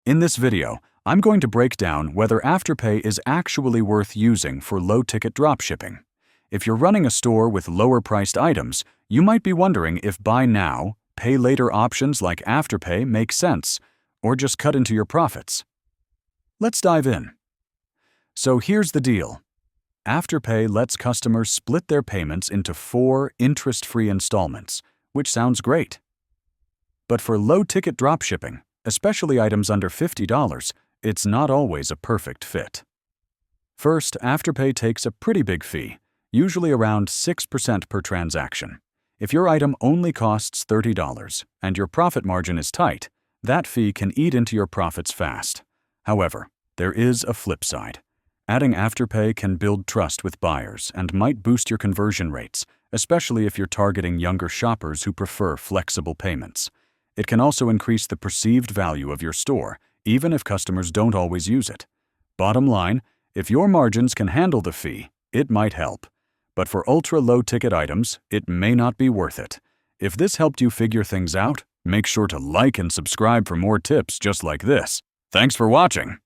In this video, I'm going to break down whether Afterpay is actually worth using for low-ticket dropshipping. If you're running a store with lower-priced items, you might be wondering if buy now, pay later options like Afterpay make sense, or just cut into your profits. Let's dive in. So here's the deal. Afterpay lets customers split their payments into 4 interest-free installments, which sounds great. But for low-ticket dropshipping, especially items under $50, it's not always a perfect fit. First, Afterpay takes a pretty big fee, usually around 6% per transaction. If your item only costs $30 and your profit margin is tight, that fee can eat into your profits fast. However, there is a flip side. Adding Afterpay can build trust with buyers and might boost your conversion rates, especially if you're targeting younger shoppers who prefer flexible payments. It can also increase the perceived value of your store, even if customers don't always use it. Bottom line, if your margins can handle the fee, it might help. But for ultra-low ticket items, it may not be worth it. If this helped you figure things out, make sure to like and subscribe for more tips just like this. Thanks for watching.